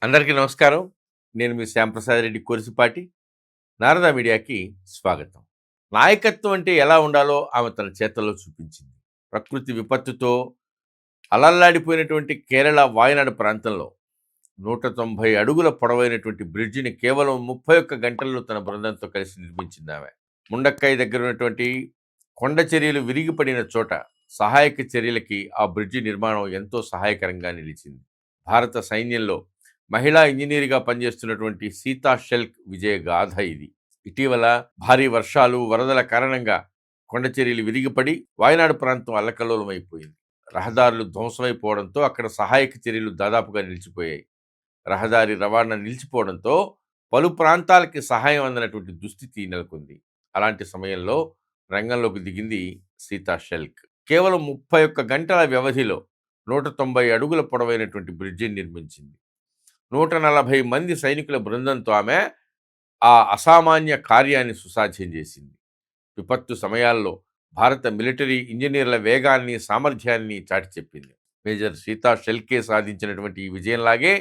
అందరికీ నమస్కారం. నేను మీ శ్యాంప్రసాద్ రెడ్డి కొరిసిపాటి. నారద మీడియాకి స్వాగతం. నాయకత్వం అంటే ఎలా ఉండాలో ఆమె తన చేతల్లో చూపించింది. ప్రకృతి విపత్తుతో అలల్లాడిపోయినటువంటి కేరళ వాయనాడు ప్రాంతంలో 190 అడుగుల పొడవైనటువంటి బ్రిడ్జిని కేవలం 31 గంటల్లో తన బృందంతో కలిసి నిర్మించిందామె. ముండక్కై దగ్గర ఉన్నటువంటి కొండ చర్యలు విరిగిపడిన చోట సహాయక చర్యలకి ఆ బ్రిడ్జి నిర్మాణం ఎంతో సహాయకరంగా నిలిచింది. భారత సైన్యంలో మహిళా ఇంజనీర్గా పనిచేస్తున్నటువంటి సీతా షెల్క్ విజయ గాథ ఇది. ఇటీవల భారీ వర్షాలు, వరదల కారణంగా కొండ చర్యలు విరిగిపడి వాయనాడు ప్రాంతం అల్లకల్లోలమైపోయింది. రహదారులు ధ్వంసమైపోవడంతో అక్కడ సహాయక చర్యలు దాదాపుగా నిలిచిపోయాయి. రహదారి రవాణా నిలిచిపోవడంతో పలు ప్రాంతాలకి సహాయం అందనటువంటి దుస్థితి నెలకొంది. అలాంటి సమయంలో రంగంలోకి దిగింది సీతా షెల్క్. కేవలం 31 గంటల వ్యవధిలో 190 అడుగుల పొడవైనటువంటి బ్రిడ్జిని నిర్మించింది. 140 మంది సైనికుల బృందంతో ఆమె ఆ అసామాన్య కార్యాన్ని సుసాధ్యం చేసింది. విపత్తు సమయాల్లో భారత మిలిటరీ ఇంజనీర్ల వేగాన్ని, సామర్థ్యాన్ని చాటి చెప్పింది. మేజర్ సీతా షెల్కే సాధించినటువంటి ఈ విజయంలాగే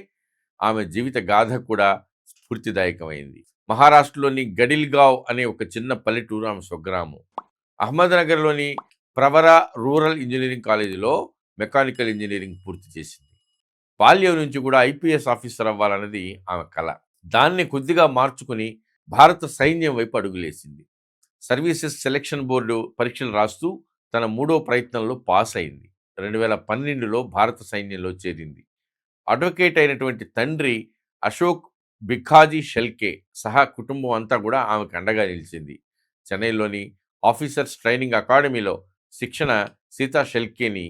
ఆమె జీవిత గాథ కూడా స్ఫూర్తిదాయకమైంది. మహారాష్ట్రలోని గడిల్గావ్ అనే ఒక చిన్న పల్లెటూరు ఆమె స్వగ్రామం. అహ్మద్నగర్లోని ప్రవర రూరల్ ఇంజనీరింగ్ కాలేజీలో మెకానికల్ ఇంజనీరింగ్ పూర్తి చేసింది. బాల్యం నుంచి కూడా ఐపీఎస్ ఆఫీసర్ అవ్వాలన్నది ఆమె కళ. దాన్ని కొద్దిగా మార్చుకుని భారత సైన్యం వైపు అడుగులేసింది. సర్వీసెస్ సెలక్షన్ బోర్డు పరీక్షలు రాస్తూ తన 3వ ప్రయత్నంలో పాస్ అయింది. 2012లో భారత సైన్యంలో చేరింది. అడ్వకేట్ అయినటువంటి తండ్రి అశోక్ బిఖాజీ షెల్కే సహా కుటుంబం అంతా కూడా ఆమెకు అండగా నిలిచింది. చెన్నైలోని ఆఫీసర్స్ ట్రైనింగ్ అకాడమీలో శిక్షణ సీతా షెల్కేని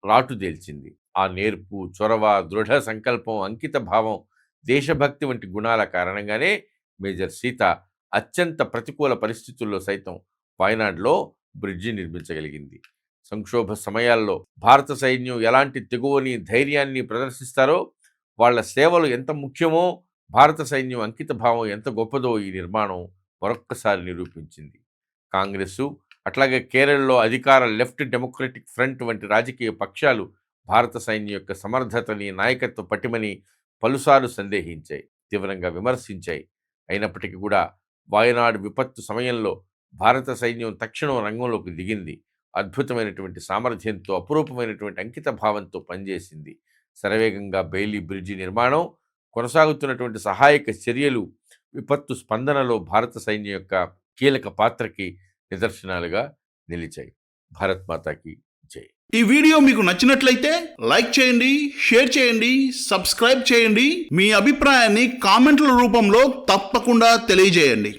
రాటుదేల్చింది. ఆ నేర్పు, చొరవ, దృఢ సంకల్పం, అంకిత భావం, దేశభక్తి వంటి గుణాల కారణంగానే మేజర్ సీత అత్యంత ప్రతికూల పరిస్థితుల్లో సైతం వాయనాడ్లో బ్రిడ్జి నిర్మించగలిగింది. సంక్షోభ సమయాల్లో భారత సైన్యం ఎలాంటి తెగువని, ధైర్యాన్ని ప్రదర్శిస్తారో, వాళ్ల సేవలు ఎంత ముఖ్యమో, భారత సైన్యం అంకిత భావం ఎంత గొప్పదో ఈ నిర్మాణం మరొక్కసారి నిరూపించింది. కాంగ్రెసు, అట్లాగే కేరళలో అధికార లెఫ్ట్ డెమోక్రటిక్ ఫ్రంట్ వంటి రాజకీయ పక్షాలు భారత సైన్యం యొక్క సమర్థతని, నాయకత్వ పటిమని పలుసార్లు సందేహించాయి, తీవ్రంగా విమర్శించాయి. అయినప్పటికీ కూడా వాయనాడు విపత్తు సమయంలో భారత సైన్యం తక్షణం రంగంలోకి దిగింది. అద్భుతమైనటువంటి సామర్థ్యంతో, అపురూపమైనటువంటి అంకిత భావంతో పనిచేసింది. శరవేగంగా బెయిలీ బ్రిడ్జి నిర్మాణం, కొనసాగుతున్నటువంటి సహాయక చర్యలు, విపత్తు స్పందనలో భారత సైన్యం యొక్క కీలక పాత్రకి నిదర్శనాలుగా నిలిచాయి. భారత్ మాతాకి జై. ఈ వీడియో మీకు నచ్చినట్లయితే లైక్ చేయండి, షేర్ చేయండి, సబ్స్క్రైబ్ చేయండి. మీ అభిప్రాయాన్ని కామెంట్ల రూపంలో తప్పకుండా తెలియజేయండి.